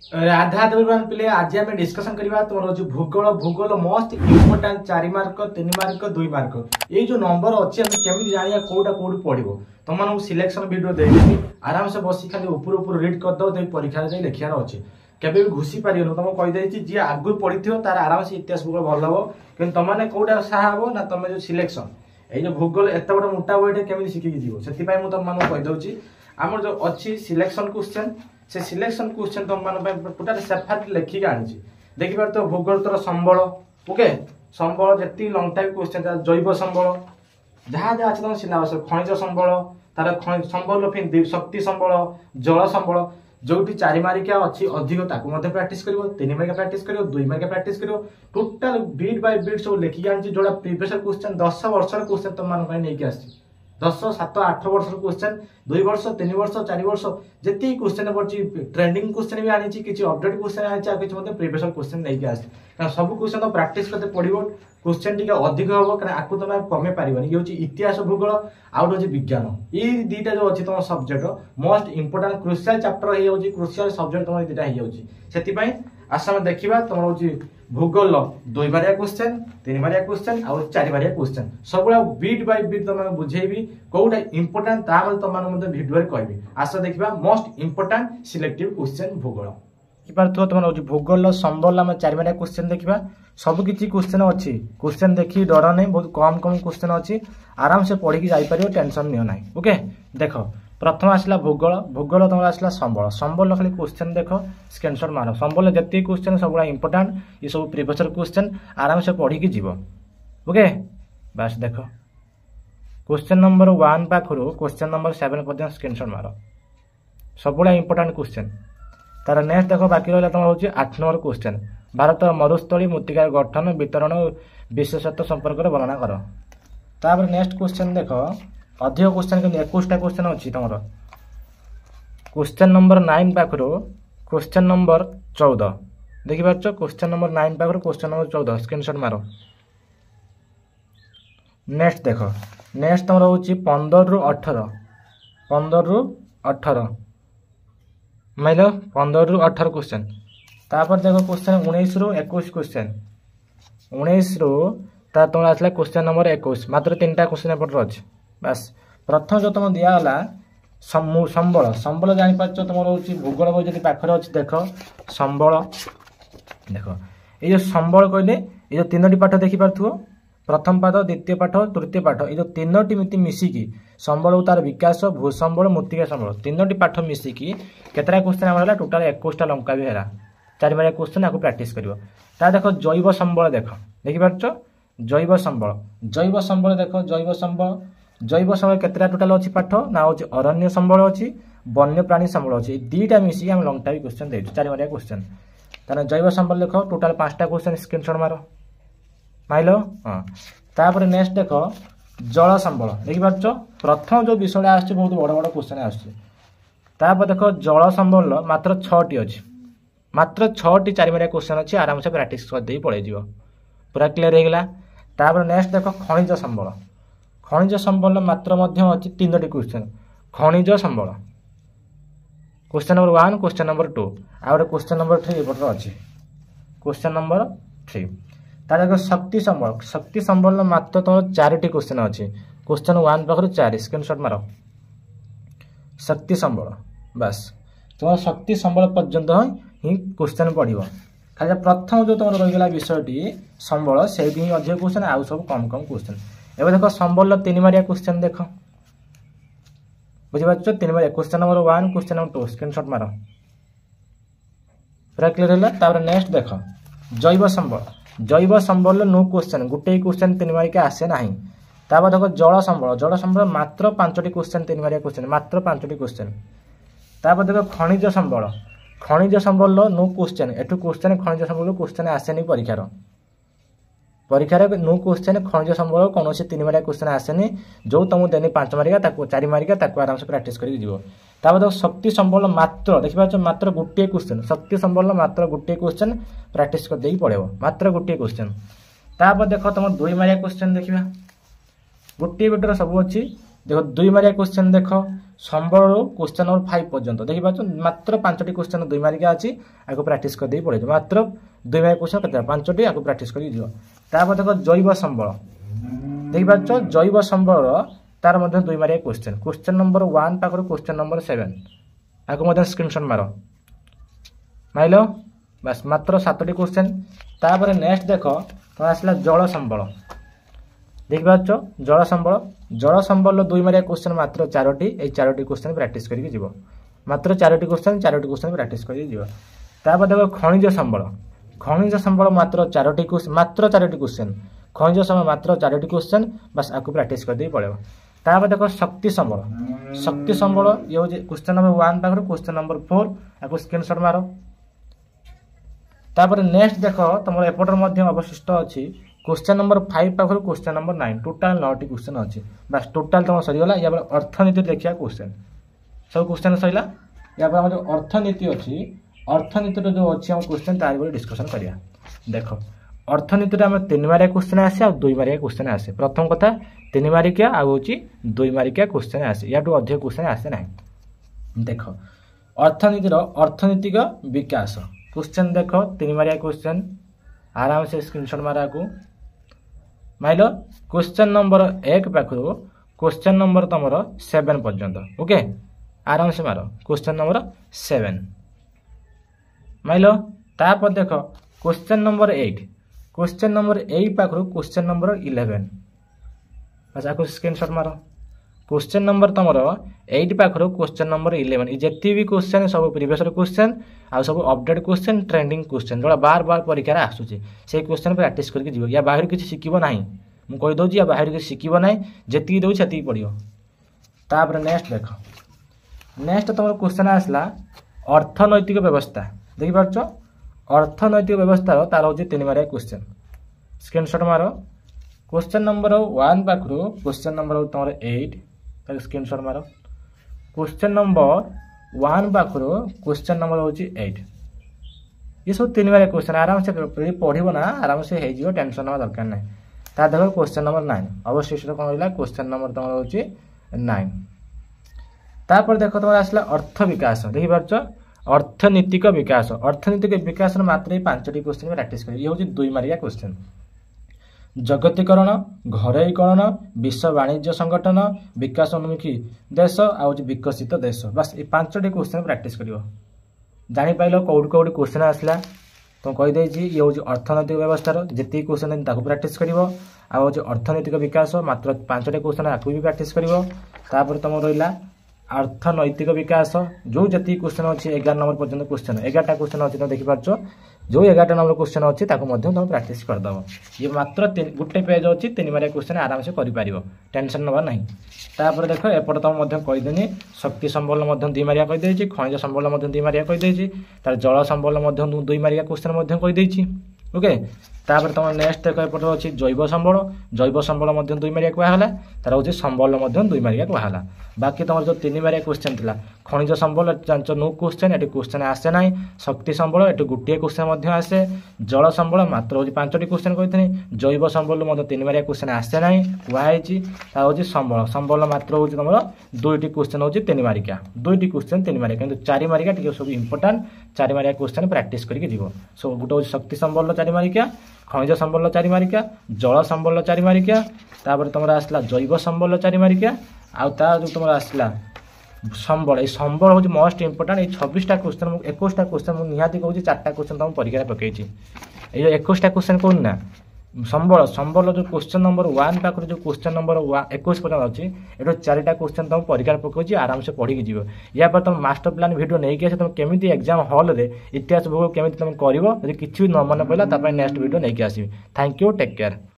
राधा देवान पिले आज आम डिस्कसन करवा तुम रोज भूगोल भूगोल most important 4 mark 3 mark 2 mark ये जो नंबर अच्छे केमी जाना कौटा कौट पड़ो तुम सिलेक्शन वीडियो देदेवी आराम से बस खाली ऊपर ऊपर रिड करदे तो परीक्षा लिखार अच्छे केवे भी घुसी पार तुम कहीदे जी आगु पढ़ी तार आराम से इतिहास भूगोल भल हम कि तुमने कौटा साहब ना तुम जो सिलेक्शन ये जो भूगोल एत बड़ मोटा बईटे केमी शिखिकी जीव से तुम कहीदे आम जो अच्छी सिलेक्शन क्वेश्चन से सिलेक्शन क्वेश्चन तुम मान टोटाल सेपरेट लिखिक आनी देखिए तो भूगोल तर संबल ओके संबल जी लंग टाइम क्वेश्चन जैव संबल जहाँ जहाँ अच्छे तुम सिलेबस खनिज संबल तार संबल शक्ति संबल जल संबल जो 4 मारिका अच्छी अधिक प्राक्ट कर 3 मारिका प्राक्ट कर 2 मारिका प्राक्ट कर टोटाल बीट बाय बीट सब लिखिक आनी जो प्रीवियस क्वेश्चन 10 वर्ष क्वेश्चन तुम मान नहीं आसी 10 7 8 वर्ष क्वेश्चन 2 वर्ष 3 वर्ष 4 वर्ष जी क्वेश्चन पड़ी ट्रेंडिंग क्वेश्चन भी आनी किसी अपडेट क्वेश्चन आनी कि प्रीवियस क्वेश्चन नहीं आस सब क्वेश्चन तो प्राक्ट करते पड़ो क्वेश्चन टी अधिक हम क्या आपको तुम कमे पार ये हूँ इतिहास भूगोल आउट हूँ विज्ञान ये दुईटा जो अच्छी तुम subject most important crucial chapter हो क्रुशियल सब्जेक्ट तुम दुटा हो आसाम देखा तुम हूँ भूगोल 2 मारिया क्वेश्चन 3 मारिया क्वेश्चन और 4 मारिया क्वेश्चन सब बीट बाय बीट तुम बुझेबी कौटा इंपोर्टाट तुम भिडियो कहबी आस देखा मोस्ट इंपोर्टाट सिलेक्टिव क्वेश्चन भूगोल देखिए तुम हूँ भूगोल संबल आम 4 मारिया क्वेश्चन देखा सबकि क्वेश्चन अच्छी क्वेश्चन देखी डर नहीं बहुत कम कम क्वेश्चन अच्छी आराम से पढ़ी जापर टेंशन नियो ना ओके देख प्रथम आसला भूगोल भूगोल तुम आसला संबल संबल खाली क्वेश्चन देख स्क्रीनशॉट मार संबल जितनी क्वेश्चन सब इंपोर्टाट ये सब प्रीवियस क्वेश्चन आराम से पढ़ी जीव ओके बस देख क्वेश्चन नंबर 1 पाखु क्वेश्चन नंबर 7 पर्यटन स्क्रीनशॉट मार सब इंपोर्टाट क्वेश्चन तार नेक्स्ट देख बाकी रहा तुम हूँ 8 नंबर क्वेश्चन भारत मरुस्थली मृत्तिकार गठन वितरण विशेषत्व संपर्क वर्णना कर तापर नेक्स्ट क्वेश्चन देख अधिक क्वेश्चन कि 21टा क्वेश्चन अच्छी तुम क्वेश्चन नंबर 9 पाखु क्वेश्चन नंबर 14 देखिपार क्वेश्चन नंबर 9 पाखु क्वेश्चन नंबर 14 स्क्रीनशॉट मार नेक्स्ट देख नेक्स्ट तुम हूँ 15 रु 18 15 रु 18 माइल 15 रु 18 क्वेश्चन तापर देख क्वेश्चन 19 रु 21 क्वेश्चन 19 रु तुम आसला क्वेश्चन नंबर 21 मात्र 3टा क्वेश्चन एपटर अच्छे बस प्रथम जो तुम दिगला संबल संबल जापार तुम रोचे भूगोल बही जब पाखे अच्छे देख संबल देख ये जो संबल कहले ये जो 3टी पाठ देखिपार प्रथम पाठ द्वितीय पाठ तृतीय पाठ ये जो 3टी मिति मिसिकी संबल तार विकास भूसंबल मृत्तिका संबल 3टी पाठ मिसिकी केतटा क्वेश्चन आम टोटाल 21टा लंका भी है 4 मारिया क्वेश्चन आपको प्राक्ट कर देख जैव संबल देख देखिपार जैव संबल देख जैव संबल केतटा टोटाल अच्छी पाठ ना हूँ अरण्य संबल अच्छी वन्य प्राणी संबल अच्छी 2टा मिसिक आम लंग टाइम क्वेश्चन दे 4 मारिया क्वेश्चन तार जैव संबल देख टोटाल 5टा क्वेश्चन स्क्रीनशॉट मार माइल हाँ तापर नेक्स्ट देख जल संबल देखिपार प्रथम जो विषय आस बहुत बड़ बड़ क्वेश्चन आसपर देख जल संबल मात्र 6टी अच्छी मात्र 6टी 4 मारिया क्वेश्चन अच्छी आराम से प्राक्ट करदे पड़े पूरा क्लीयर होगा तापर नेक्स्ट देख खनिज संबल मात्र अच्छी 3टी क्वेश्चन खनिज संबल क्वेश्चन नंबर 1 क्वेश्चन नंबर 2 आ गए क्वेश्चन नंबर 3 एपटर अच्छी क्वेश्चन नंबर 3 तार देख शक्ति संबल मात्र तुम 4टी क्वेश्चन अच्छी क्वेश्चन 1 पाखु 4 स्क्रीनशॉट मार शक्ति संबल बस तुम शक्ति संबल पर्यंत ही क्वेश्चन पढ़ो खाली प्रथम जो तुम रहीगला विषयटी संबल से ही अधिक क्वेश्चन आउ सब कम कम क्वेश्चन एवं देख संबल 3 मारिया क्वेश्चन देख बुझीपार 3 Maria question number 1 question number 2 screenshot मार पूरा क्लीयर है नेक्स्ट देख जैव संबल नो क्वेश्चन गोटे क्वेश्चन 3 मारिका आसे ना तापर देख जल संबल मात्र 5टी क्वेश्चन 3 मारिया क्वेश्चन मात्र 5टी क्वेश्चन तापर देख खनिज संबल नो क्वेश्चन एटू क्वेश्चन खनिज संबल क्वेश्चन आसेनी परीक्षार नो क्वेश्चन खनिज संबल कौन 3 मारिया क्वेश्चन आसेनी जो तुमको देनी 5 मारिका 4 मारिका आराम से प्राक्ट कर शक्ति संबल मात्र देखिए मात्र गोटे क्वेश्चन शक्ति संबल मात्र गोटे क्वेश्चन प्राक्ट कर पड़े मात्र गोटे क्वेश्चन तापर देख तुम 2 मारिया क्वेश्चन देखा गोटे बेटर सब अच्छी देखो 2 मार्किया क्वेश्चन देख संबल क्वेश्चन नंबर 5 पर्यंत देखि पाछ मात्र 5टी क्वेश्चन 2 मार्किया अछि आको प्रैक्टिस कर दे पड़े मात्र 2 मार्किया क्वेश्चन कते 5टी आको प्रैक्टिस करी दियो। तापर देखो जैव संबल देखि पाछ जैव संबल तार मध्य 2 मार्किया क्वेश्चन नंबर 1 पाखर क्वेश्चन नंबर 7 आको मध्य स्क्रीनशॉट मारो माइलो बस मात्र 7टी क्वेश्चन। तापर नेक्स्ट देखो तो आसला जल संबल देखि पाछ जल संबल 2 मार्किया क्वेश्चन मात्र 4टी ए 4टी क्वेश्चन प्रैक्टिस करके जीवो मात्र 4टी क्वेश्चन प्रैक्टिस करके जीवो। तापर देखो खनिज संबल मात्र 4टी क्वेश्चन खनिज संबल मात्र 4टी क्वेश्चन बस आको प्रैक्टिस कर दे पड़ेबो। तापर देखो शक्ति संबल ये हो क्वेश्चन नंबर 1 पाखर क्वेश्चन नंबर 4 आको स्क्रीनशॉट मारो। तापर नेक्स्ट देखो तुम एपटर मध्य अवशिष्ट अछि क्वेश्चन नंबर 5 पाखर क्वेश्चन नंबर 9 टोटल 9टी क्वेश्चन अछि बस टोटल तुम सरीगला या अर्थनीति देखिया क्वेश्चन सब क्वेश्चन सरीला या जो अर्थनीति अछि अर्थनीति जो अछि हम क्वेश्चन तार बारे डिस्कशन करिया। देखो अर्थनीति रे हम 3 मार्किया क्वेश्चन आसे और 2 मार्किया क्वेश्चन आसे प्रथम कथा 3 मार्किया आ होची 2 मार्किया क्वेश्चन आसे या तो अधिक क्वेश्चन आसे नाही। देखो अर्थनीति रो अर्थनीतिक विकास क्वेश्चन देखो 3 मार्किया क्वेश्चन आराम से स्क्रीनशॉट मारा को माइलो क्वेश्चन नंबर 1 पाखरो क्वेश्चन नंबर तमरो 7 पर्यंत ओके आराम से मारो क्वेश्चन नंबर 7 माइलो। तापर देखो क्वेश्चन नंबर 8 पाखरो क्वेश्चन नंबर 11 बस आको स्क्रीनशॉट मारो क्वेश्चन नंबर तमरो 8 पाखरो क्वेश्चन नंबर 11 जेती भी क्वेश्चन सब प्रीवियस क्वेश्चन आ सब अपडेट क्वेश्चन ट्रेंडिंग क्वेश्चन जोड़ा बार बार परीक्षा रे आसुची से क्वेश्चन प्रैक्टिस करके जीवो या बाहर किछि सिखिबो नाही मु कहि दउची या बाहर किछि सिखिबो नाही जेती दउ छती पडियो। तापर नेक्स्ट देखो नेक्स्ट तमरो क्वेश्चन आसला अर्थनैतिक व्यवस्था देखि पाछो अर्थनैतिक व्यवस्था रो तार होची 3 मार्किया क्वेश्चन स्क्रीनशॉट मारो क्वेश्चन नंबर 1 पाखरो क्वेश्चन नंबर तमरो 8 ताके स्क्रीनशॉट मारो क्वेश्चन नंबर 1 पाखरो क्वेश्चन नंबर होची 8 ये सब 3 मार्किया क्वेश्चन आराम से पढ़िबो ना आराम से हे जिवो टेंशन ना दरकार नै। ता देखो क्वेश्चन नंबर 9 अवशिष्ट कोन होइला क्वेश्चन नंबर तमरो होची 9। तापर देखो तमरा आसला अर्थ विकास देखि पाछो अर्थनीतिक विकास मात्र 5टी क्वेश्चन प्रैक्टिस करी ये होची 2 मार्किया क्वेश्चन। जगतीकरण घरोईकरण विश्व वाणिज्य संगठन विकास उन्मुखी देश आ विकसित देश बस ये 5टी क्वेश्चन प्रैक्टिस करिवो जानि पाइलो कोड क्वेश्चन आसला तो कहि देछि ये होची अर्थनैतिक व्यवस्था रो जेती क्वेश्चन ताको प्रैक्टिस करिवो आ होची अर्थनैतिक विकास मात्र 5टी क्वेश्चन आकु भी प्रैक्टिस करिवो। तापर तम रहिला अर्थनैतिक विकास जो जति क्वेश्चन अछि 11 नंबर पर्यंत क्वेश्चन 11टा क्वेश्चन अछि तो देखि पाछो जो 11टा नंबर क्वेश्चन अछि ताको मध्य तुम प्रैक्टिस कर दबो ये मात्र गुटे पेज अछि 3 मार्किया क्वेश्चन आराम से करि पारिबो टेंशन नबा नहीं। तापर देखो एपट तुम मध्य कहि देनी शक्ति संबल मध्य 2 मार्किया कहि देछि खनिज संबल मध्य 2 मार्किया कहि देछि तार जल संबल मध्य 2 मार्किया क्वेश्चन मध्य कहि देछि ओके। तापर तुम नेक्स्ट देखो एपट अछि जैव संबल मध्य 2 मार्किया को हला तार होछि संबल मध्य 2 मार्किया को हला बाकी तुम जो 3 मार्किया क्वेश्चन थिला खनिज संबल जांचो नो क्वेश्चन एटी क्वेश्चन आसे नाही शक्ति संबल एटी गुटिया क्वेश्चन मध्य आसे जल संबल मात्र होछि 5टी क्वेश्चन कहिथनि जैव संबल मध्य 3 मार्किया क्वेश्चन आसे नाही कुआइछि ता होछि संबल मात्र होछि तमरो 2टी क्वेश्चन होछि 3 मार्किया 2टी क्वेश्चन 3 मार्किया किंतु 4 मार्किया टिके सब इंपोर्टेंट 4 मार्किया क्वेश्चन प्रैक्टिस करके जीवो सो गुटे होछि शक्ति संबल 4 मार्किया खनिज संबल 4 मार्किया जल संबल 4 मार्किया तापर तमरा आसला जैव संबल 4 मार्किया आ ता जो तमरा आसला संबल हूँ मोस्ट इंपोर्टेंट ये 26टा क्वेश्चन 21टा क्वेश्चन मुझे निहाती कहूँ 4टा क्वेश्चन तुम परीक्षा पकई ये 21टा क्वेश्चन कौन ना संबल जो क्वेश्चन नंबर 1 पाखर जो क्वेश्चन नंबर 21 पर्यटन अच्छी ये 4टा क्वेश्चन तुम परीक्षा पकई आराम से पढ़ी जीव या पर तुम मास्टर प्लान वीडियो नहीं कि तुम केमी एग्जाम हॉल रे इतिहास भूगोल केमी तुम कर किसी भी न मन पड़ा नेक्स्ट वीडियो नहीं आसबि। Thank you take care.